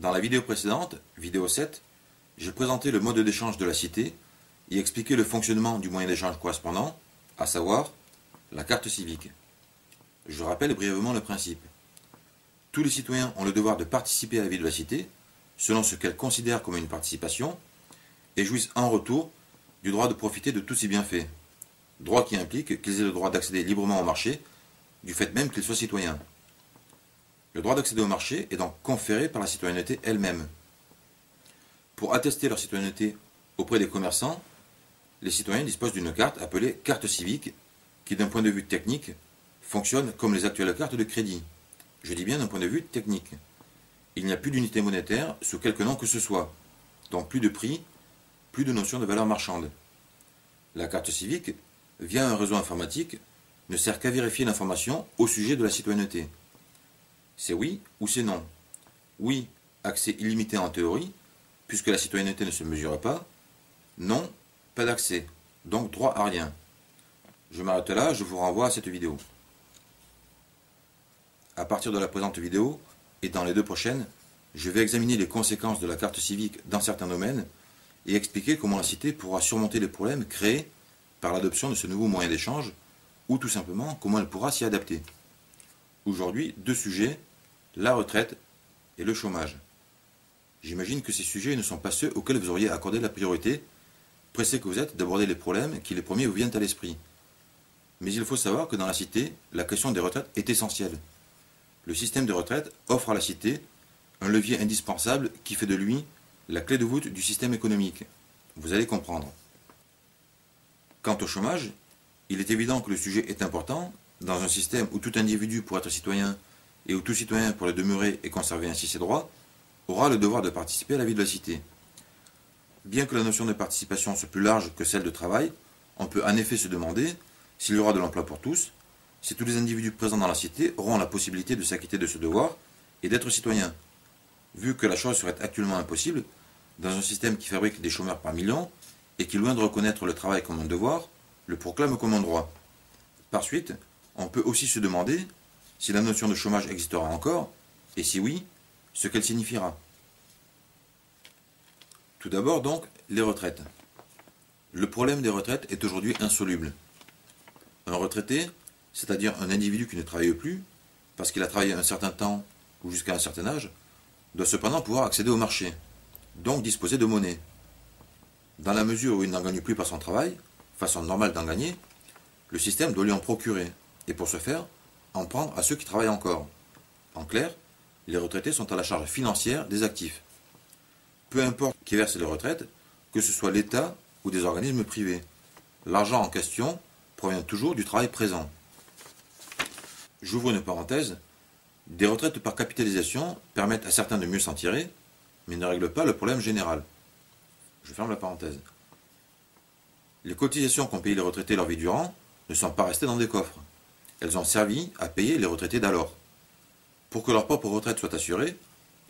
Dans la vidéo précédente, vidéo 7, j'ai présenté le mode d'échange de la cité et expliqué le fonctionnement du moyen d'échange correspondant, à savoir la carte civique. Je rappelle brièvement le principe. Tous les citoyens ont le devoir de participer à la vie de la cité, selon ce qu'elles considèrent comme une participation, et jouissent en retour du droit de profiter de tous ces bienfaits. Droit qui implique qu'ils aient le droit d'accéder librement au marché, du fait même qu'ils soient citoyens. Le droit d'accéder au marché est donc conféré par la citoyenneté elle-même. Pour attester leur citoyenneté auprès des commerçants, les citoyens disposent d'une carte appelée carte civique, qui d'un point de vue technique, fonctionne comme les actuelles cartes de crédit. Je dis bien d'un point de vue technique. Il n'y a plus d'unité monétaire sous quelque nom que ce soit, donc plus de prix, plus de notion de valeur marchande. La carte civique, via un réseau informatique, ne sert qu'à vérifier l'information au sujet de la citoyenneté. C'est oui ou c'est non. Oui, accès illimité en théorie, puisque la citoyenneté ne se mesure pas. Non, pas d'accès, donc droit à rien. Je m'arrête là, je vous renvoie à cette vidéo. À partir de la présente vidéo, et dans les deux prochaines, je vais examiner les conséquences de la carte civique dans certains domaines et expliquer comment la cité pourra surmonter les problèmes créés par l'adoption de ce nouveau moyen d'échange, ou tout simplement comment elle pourra s'y adapter. Aujourd'hui, deux sujets, la retraite et le chômage. J'imagine que ces sujets ne sont pas ceux auxquels vous auriez accordé la priorité, pressé que vous êtes d'aborder les problèmes qui les premiers vous viennent à l'esprit. Mais il faut savoir que dans la cité, la question des retraites est essentielle. Le système de retraite offre à la cité un levier indispensable qui fait de lui la clé de voûte du système économique. Vous allez comprendre. Quant au chômage, il est évident que le sujet est important dans un système où tout individu pour être citoyen et où tout citoyen pour le demeurer et conserver ainsi ses droits aura le devoir de participer à la vie de la cité. Bien que la notion de participation soit plus large que celle de travail, on peut en effet se demander s'il y aura de l'emploi pour tous, si tous les individus présents dans la cité auront la possibilité de s'acquitter de ce devoir et d'être citoyens, vu que la chose serait actuellement impossible dans un système qui fabrique des chômeurs par millions et qui, loin de reconnaître le travail comme un devoir, le proclame comme un droit. Par suite, on peut aussi se demander si la notion de chômage existera encore, et si oui, ce qu'elle signifiera. Tout d'abord donc, les retraites. Le problème des retraites est aujourd'hui insoluble. Un retraité, c'est-à-dire un individu qui ne travaille plus, parce qu'il a travaillé un certain temps ou jusqu'à un certain âge, doit cependant pouvoir accéder au marché, donc disposer de monnaie. Dans la mesure où il n'en gagne plus par son travail, façon normale d'en gagner, le système doit lui en procurer, et pour ce faire, en prendre à ceux qui travaillent encore. En clair, les retraités sont à la charge financière des actifs. Peu importe qui verse les retraites, que ce soit l'État ou des organismes privés. L'argent en question provient toujours du travail présent. J'ouvre une parenthèse. Des retraites par capitalisation permettent à certains de mieux s'en tirer, mais ne règlent pas le problème général. Je ferme la parenthèse. Les cotisations qu'ont payées les retraités leur vie durant ne sont pas restées dans des coffres. Elles ont servi à payer les retraités d'alors. Pour que leur propre retraite soit assurée,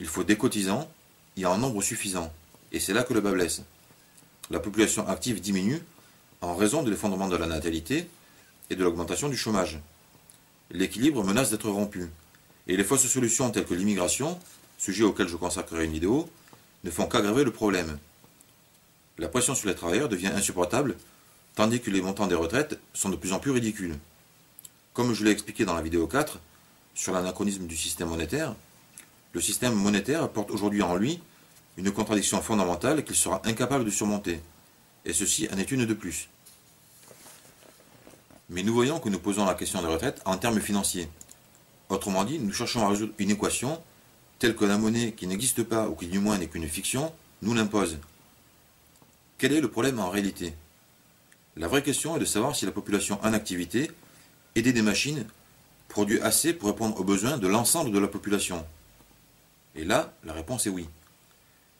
il faut des cotisants et en nombre suffisant. Et c'est là que le bât blesse. La population active diminue en raison de l'effondrement de la natalité et de l'augmentation du chômage. L'équilibre menace d'être rompu. Et les fausses solutions telles que l'immigration, sujet auquel je consacrerai une vidéo, ne font qu'aggraver le problème. La pression sur les travailleurs devient insupportable, tandis que les montants des retraites sont de plus en plus ridicules. Comme je l'ai expliqué dans la vidéo 4, sur l'anachronisme du système monétaire, le système monétaire porte aujourd'hui en lui une contradiction fondamentale qu'il sera incapable de surmonter, et ceci en est une de plus. Mais nous voyons que nous posons la question des retraites en termes financiers. Autrement dit, nous cherchons à résoudre une équation telle que la monnaie qui n'existe pas ou qui du moins n'est qu'une fiction nous l'impose. Quel est le problème en réalité? La vraie question est de savoir si la population en activité, aidée des machines, produit assez pour répondre aux besoins de l'ensemble de la population. Et là, la réponse est oui.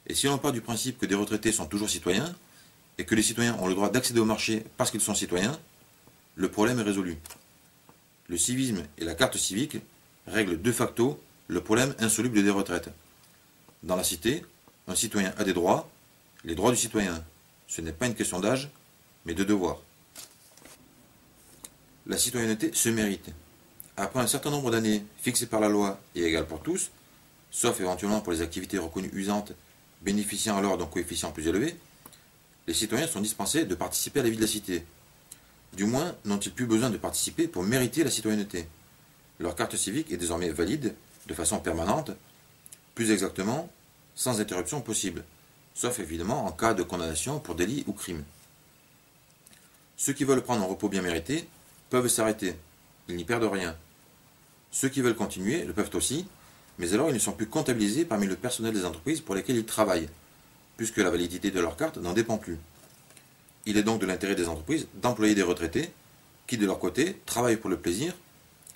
Et si l'on part du principe que des retraités sont toujours citoyens, et que les citoyens ont le droit d'accéder au marché parce qu'ils sont citoyens, le problème est résolu. Le civisme et la carte civique règlent de facto le problème insoluble des retraites. Dans la cité, un citoyen a des droits, les droits du citoyen. Ce n'est pas une question d'âge, mais de devoir. La citoyenneté se mérite. Après un certain nombre d'années fixées par la loi et égales pour tous, sauf éventuellement pour les activités reconnues usantes, bénéficiant alors d'un coefficient plus élevé, les citoyens sont dispensés de participer à la vie de la cité. Du moins, n'ont-ils plus besoin de participer pour mériter la citoyenneté. Leur carte civique est désormais valide, de façon permanente, plus exactement, sans interruption possible, sauf évidemment en cas de condamnation pour délit ou crime. Ceux qui veulent prendre un repos bien mérité peuvent s'arrêter, ils n'y perdent rien. Ceux qui veulent continuer le peuvent aussi, mais alors ils ne sont plus comptabilisés parmi le personnel des entreprises pour lesquelles ils travaillent, puisque la validité de leur carte n'en dépend plus. Il est donc de l'intérêt des entreprises d'employer des retraités qui, de leur côté, travaillent pour le plaisir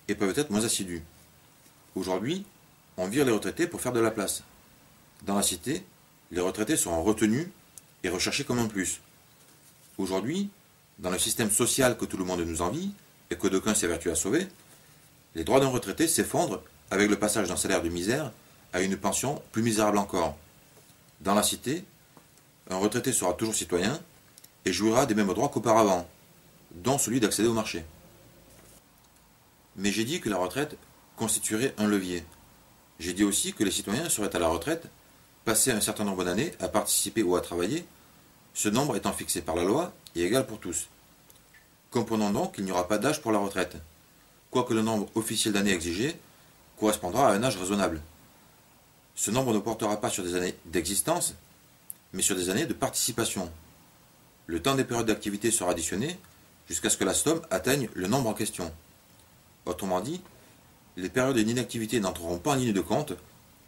et peuvent être moins assidus. Aujourd'hui, on vire les retraités pour faire de la place. Dans la cité, les retraités seront retenus et recherchés comme un plus. Aujourd'hui, dans le système social que tout le monde nous envie et que d'aucuns s'évertuent à sauver, les droits d'un retraité s'effondrent avec le passage d'un salaire de misère à une pension plus misérable encore. Dans la cité, un retraité sera toujours citoyen et jouira des mêmes droits qu'auparavant, dont celui d'accéder au marché. Mais j'ai dit que la retraite constituerait un levier. J'ai dit aussi que les citoyens seraient à la retraite, passés un certain nombre d'années à participer ou à travailler, ce nombre étant fixé par la loi et égal pour tous. Comprenons donc qu'il n'y aura pas d'âge pour la retraite, quoique le nombre officiel d'années exigé correspondra à un âge raisonnable. Ce nombre ne portera pas sur des années d'existence, mais sur des années de participation. Le temps des périodes d'activité sera additionné jusqu'à ce que la somme atteigne le nombre en question. Autrement dit, les périodes d'inactivité n'entreront pas en ligne de compte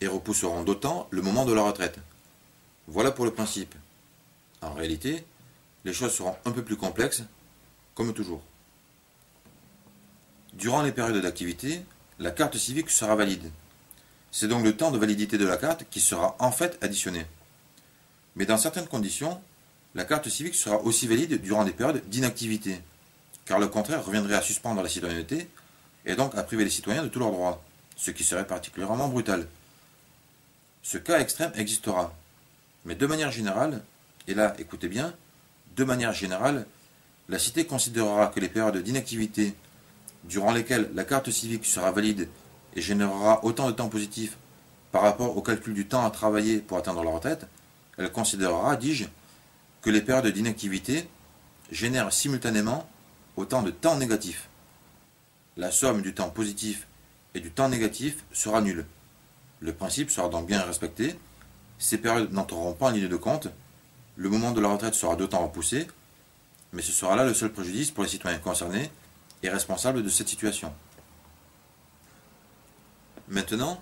et repousseront d'autant le moment de la retraite. Voilà pour le principe. En réalité, les choses seront un peu plus complexes, comme toujours. Durant les périodes d'activité, la carte civique sera valide. C'est donc le temps de validité de la carte qui sera en fait additionné. Mais dans certaines conditions, la carte civique sera aussi valide durant des périodes d'inactivité, car le contraire reviendrait à suspendre la citoyenneté et donc à priver les citoyens de tous leurs droits, ce qui serait particulièrement brutal. Ce cas extrême existera, mais de manière générale, et là écoutez bien, de manière générale, la cité considérera que les périodes d'inactivité durant lesquelles la carte civique sera valide et générera autant de temps positif par rapport au calcul du temps à travailler pour atteindre la retraite, elle considérera, dis-je, que les périodes d'inactivité génèrent simultanément autant de temps négatif. La somme du temps positif et du temps négatif sera nulle. Le principe sera donc bien respecté, ces périodes n'entreront pas en ligne de compte, le moment de la retraite sera d'autant repoussé, mais ce sera là le seul préjudice pour les citoyens concernés et responsables de cette situation. Maintenant,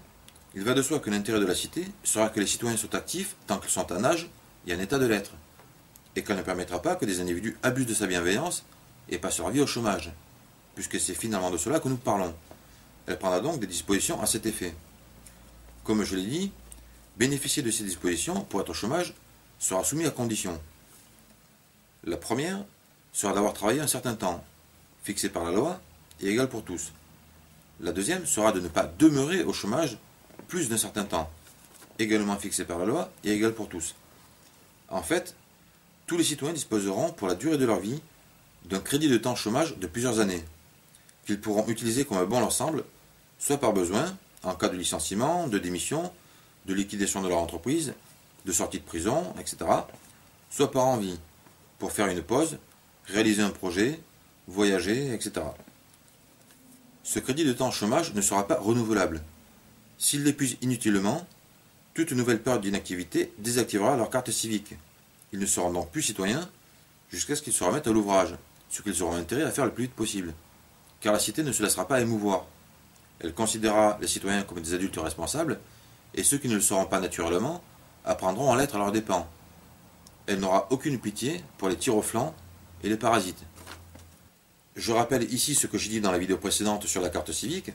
il va de soi que l'intérêt de la cité sera que les citoyens soient actifs tant qu'ils sont en âge et en état de l'être, et qu'elle ne permettra pas que des individus abusent de sa bienveillance et passent leur vie au chômage, puisque c'est finalement de cela que nous parlons. Elle prendra donc des dispositions à cet effet. Comme je l'ai dit, bénéficier de ces dispositions pour être au chômage sera soumis à conditions. La première sera d'avoir travaillé un certain temps, fixé par la loi et égal pour tous. La deuxième sera de ne pas demeurer au chômage plus d'un certain temps, également fixé par la loi et égal pour tous. En fait, tous les citoyens disposeront pour la durée de leur vie d'un crédit de temps chômage de plusieurs années, qu'ils pourront utiliser comme bon leur semble, soit par besoin, en cas de licenciement, de démission, de liquidation de leur entreprise, de sortie de prison, etc., soit par envie, pour faire une pause, réaliser un projet, voyager, etc. Ce crédit de temps chômage ne sera pas renouvelable. S'ils l'épuisent inutilement, toute nouvelle période d'inactivité désactivera leur carte civique. Ils ne seront donc plus citoyens jusqu'à ce qu'ils se remettent à l'ouvrage, ce qu'ils auront intérêt à faire le plus vite possible. Car la cité ne se laissera pas émouvoir. Elle considérera les citoyens comme des adultes responsables, et ceux qui ne le seront pas naturellement apprendront à l'être à leurs dépens. Elle n'aura aucune pitié pour les tirs au flanc et les parasites. Je rappelle ici ce que j'ai dit dans la vidéo précédente sur la carte civique,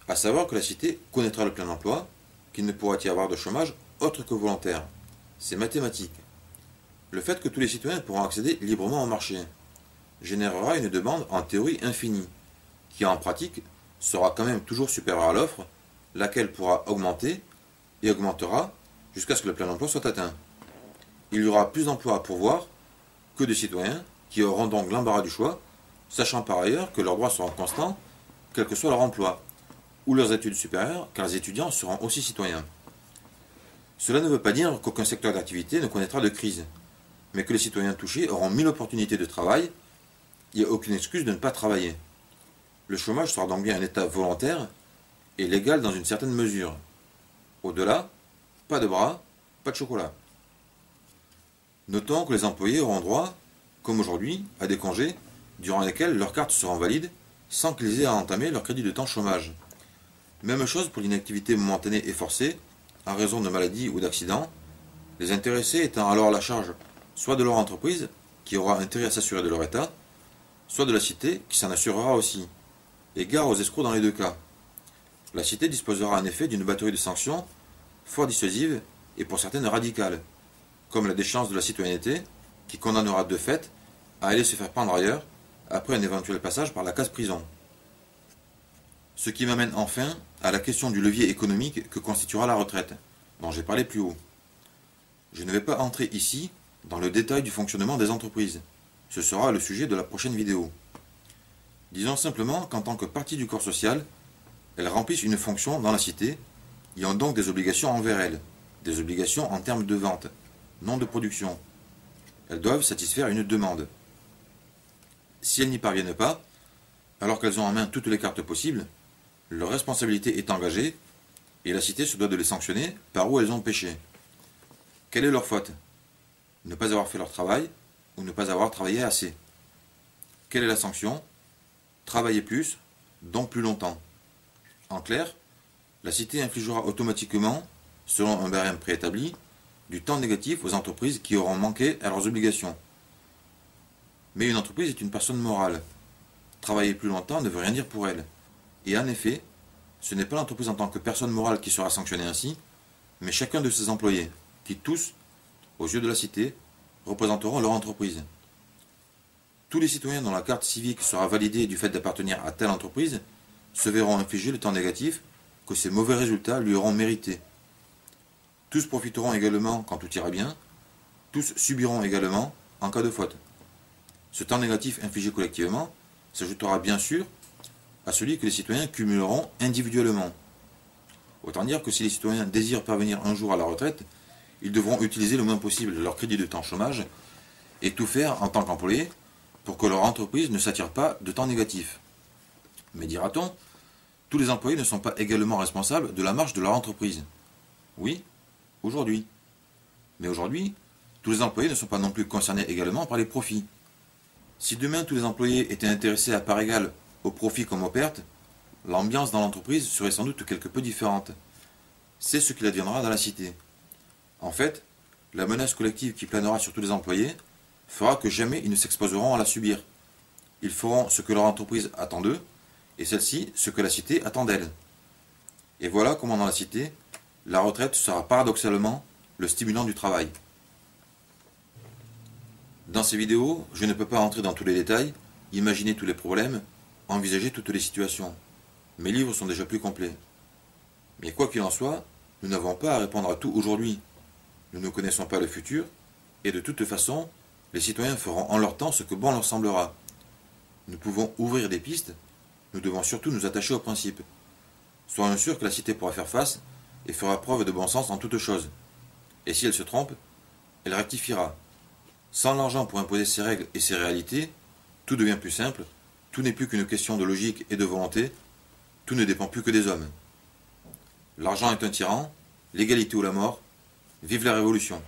à savoir que la cité connaîtra le plein emploi, qu'il ne pourra y avoir de chômage autre que volontaire. C'est mathématique. Le fait que tous les citoyens pourront accéder librement au marché générera une demande en théorie infinie, qui en pratique sera quand même toujours supérieure à l'offre, laquelle pourra augmenter et augmentera jusqu'à ce que le plein emploi soit atteint. Il y aura plus d'emplois à pourvoir que de citoyens qui auront donc l'embarras du choix, sachant par ailleurs que leurs droits seront constants, quel que soit leur emploi, ou leurs études supérieures, car les étudiants seront aussi citoyens. Cela ne veut pas dire qu'aucun secteur d'activité ne connaîtra de crise, mais que les citoyens touchés auront 1000 opportunités de travail, il n'y a aucune excuse de ne pas travailler. Le chômage sera donc bien un état volontaire et légal dans une certaine mesure. Au-delà, pas de bras, pas de chocolat. Notons que les employés auront droit, comme aujourd'hui, à des congés durant lesquels leurs cartes seront valides sans qu'ils aient à entamer leur crédit de temps chômage. Même chose pour l'inactivité momentanée et forcée, en raison de maladies ou d'accidents, les intéressés étant alors à la charge soit de leur entreprise, qui aura intérêt à s'assurer de leur état, soit de la cité, qui s'en assurera aussi. Et gare aux escrocs dans les deux cas. La cité disposera en effet d'une batterie de sanctions fort dissuasives et pour certaines radicales, comme la déchéance de la citoyenneté, qui condamnera de fait à aller se faire prendre ailleurs après un éventuel passage par la case prison. Ce qui m'amène enfin à la question du levier économique que constituera la retraite, dont j'ai parlé plus haut. Je ne vais pas entrer ici dans le détail du fonctionnement des entreprises. Ce sera le sujet de la prochaine vidéo. Disons simplement qu'en tant que partie du corps social, elles remplissent une fonction dans la cité et ont donc des obligations envers elles, des obligations en termes de vente, non de production. Elles doivent satisfaire une demande. Si elles n'y parviennent pas, alors qu'elles ont en main toutes les cartes possibles, leur responsabilité est engagée et la cité se doit de les sanctionner par où elles ont péché. Quelle est leur faute? Ne pas avoir fait leur travail ou ne pas avoir travaillé assez. Quelle est la sanction? Travailler plus, donc plus longtemps. En clair, la cité infligera automatiquement, selon un barème préétabli, du temps négatif aux entreprises qui auront manqué à leurs obligations. Mais une entreprise est une personne morale. Travailler plus longtemps ne veut rien dire pour elle. Et en effet, ce n'est pas l'entreprise en tant que personne morale qui sera sanctionnée ainsi, mais chacun de ses employés, qui tous, aux yeux de la cité, représenteront leur entreprise. Tous les citoyens dont la carte civique sera validée du fait d'appartenir à telle entreprise se verront infliger le temps négatif que ces mauvais résultats lui auront mérité. Tous profiteront également quand tout ira bien, tous subiront également en cas de faute. Ce temps négatif infligé collectivement s'ajoutera bien sûr à celui que les citoyens cumuleront individuellement. Autant dire que si les citoyens désirent parvenir un jour à la retraite, ils devront utiliser le moins possible leur crédit de temps chômage et tout faire en tant qu'employés pour que leur entreprise ne s'attire pas de temps négatif. Mais dira-t-on, tous les employés ne sont pas également responsables de la marche de leur entreprise. Oui, aujourd'hui. Mais aujourd'hui, tous les employés ne sont pas non plus concernés également par les profits. Si demain tous les employés étaient intéressés à part égale aux profits comme aux pertes, l'ambiance dans l'entreprise serait sans doute quelque peu différente. C'est ce qu'il adviendra dans la cité. En fait, la menace collective qui planera sur tous les employés fera que jamais ils ne s'exposeront à la subir. Ils feront ce que leur entreprise attend d'eux, et celle-ci ce que la cité attend d'elle. Et voilà comment dans la cité, la retraite sera paradoxalement le stimulant du travail. Dans ces vidéos, je ne peux pas entrer dans tous les détails, imaginer tous les problèmes, envisager toutes les situations. Mes livres sont déjà plus complets. Mais quoi qu'il en soit, nous n'avons pas à répondre à tout aujourd'hui. Nous ne connaissons pas le futur, et de toute façon, les citoyens feront en leur temps ce que bon leur semblera. Nous pouvons ouvrir des pistes, nous devons surtout nous attacher aux principes. Soyons sûrs que la cité pourra faire face et fera preuve de bon sens en toutes choses. Et si elle se trompe, elle rectifiera. Sans l'argent pour imposer ses règles et ses réalités, tout devient plus simple, tout n'est plus qu'une question de logique et de volonté, tout ne dépend plus que des hommes. L'argent est un tyran, l'égalité ou la mort, vive la révolution.